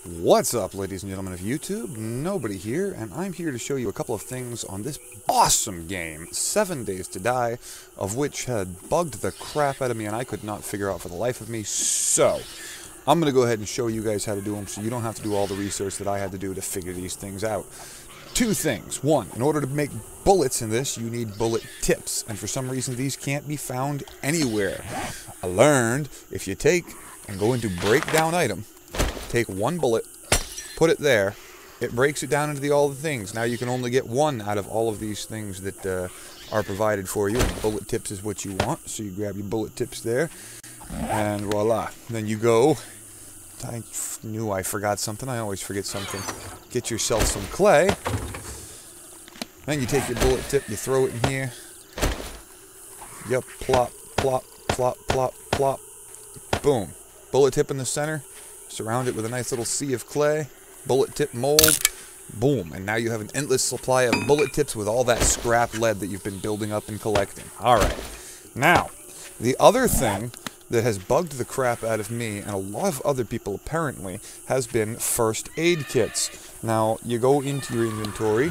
What's up, ladies and gentlemen of YouTube? Nobody here, and I'm here to show you a couple of things on this awesome game, 7 Days to Die, of which had bugged the crap out of me and I could not figure out for the life of me. So, I'm going to go ahead and show you guys how to do them so you don't have to do all the research that I had to do to figure these things out. Two things. One, in order to make bullets in this, you need bullet tips, and for some reason these can't be found anywhere. I learned if you take and go into breakdown item, take one bullet, put it there, it breaks it down into all the things. Now you can only get one out of all of these things that are provided for you, and bullet tips is what you want, so you grab your bullet tips there, and voila. Then you go, I knew I forgot something, I always forget something, get yourself some clay, then you take your bullet tip, you throw it in here, yep, plop, plop, plop, plop, plop, boom. Bullet tip in the center, surround it with a nice little sea of clay, bullet tip mold, boom, and now you have an endless supply of bullet tips with all that scrap lead that you've been building up and collecting. Alright, now, the other thing that has bugged the crap out of me, and a lot of other people apparently, has been first aid kits. Now, you go into your inventory,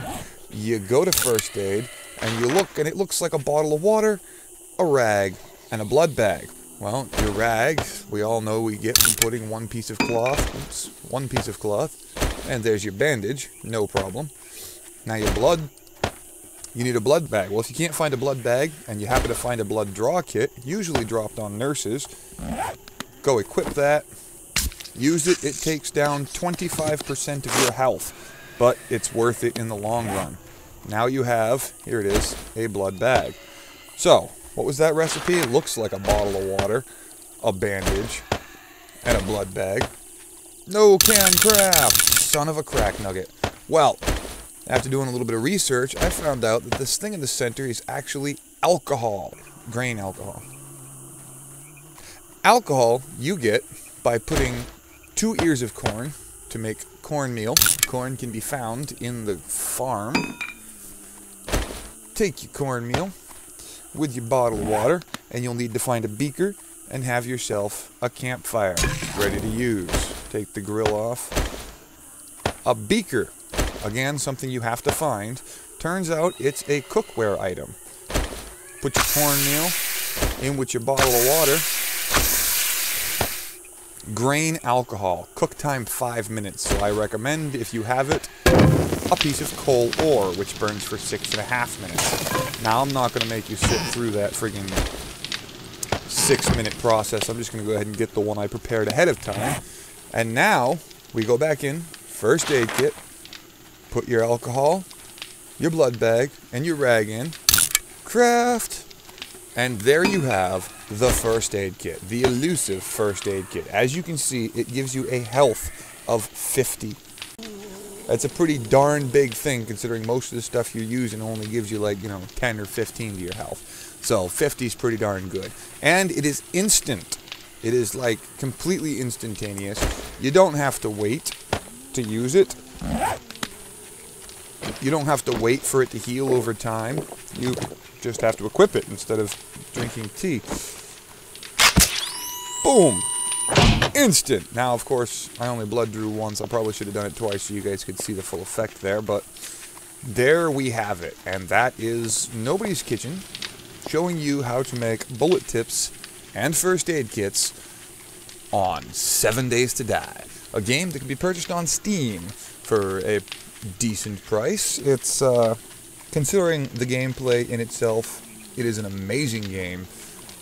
you go to first aid, and you look, and it looks like a bottle of water, a rag, and a blood bag. Well, your rag, we all know we get from putting one piece of cloth, and there's your bandage, no problem. Now your blood, you need a blood bag. Well, if you can't find a blood bag, and you happen to find a blood draw kit, usually dropped on nurses, go equip that, use it, it takes down 25% of your health, but it's worth it in the long run. Now you have, here it is, a blood bag. So, what was that recipe? It looks like a bottle of water, a bandage, and a blood bag. No can craft! Son of a crack nugget. Well, after doing a little bit of research, I found out that this thing in the center is actually alcohol. Grain alcohol. Alcohol you get by putting 2 ears of corn to make cornmeal. Corn can be found in the farm. Take your cornmeal with your bottle of water, and you'll need to find a beaker and have yourself a campfire ready to use. Take the grill off. A beaker, again, something you have to find. Turns out it's a cookware item. Put your cornmeal in with your bottle of water. Grain alcohol. Cook time 5 minutes, so I recommend, if you have it, a piece of coal ore, which burns for 6.5 minutes. Now, I'm not going to make you sit through that friggin' 6-minute process. I'm just going to go ahead and get the one I prepared ahead of time. And now, we go back in, first aid kit, put your alcohol, your blood bag, and your rag in, craft, and there you have the first aid kit, the elusive first aid kit. As you can see, it gives you a health of 50. That's a pretty darn big thing, considering most of the stuff you're using only gives you, like, 10 or 15 to your health. So 50 is pretty darn good. And it is instant. It is, like, completely instantaneous. You don't have to wait to use it. You don't have to wait for it to heal over time. You just have to equip it instead of drinking tea. Boom! Instant! Now, of course, I only blood drew once. I probably should have done it twice so you guys could see the full effect there, but there we have it. And that is Nobody's Kitchen, showing you how to make bullet tips and first aid kits on 7 Days to Die. A game that can be purchased on Steam for a decent price. It's, considering the gameplay in itself, it is an amazing game.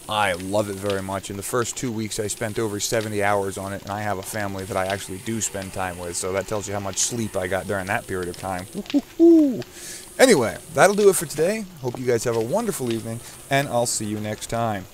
I love it very much. In the first 2 weeks, I spent over 70 hours on it, and I have a family that I actually do spend time with, so that tells you how much sleep I got during that period of time. Anyway, that'll do it for today. Hope you guys have a wonderful evening, and I'll see you next time.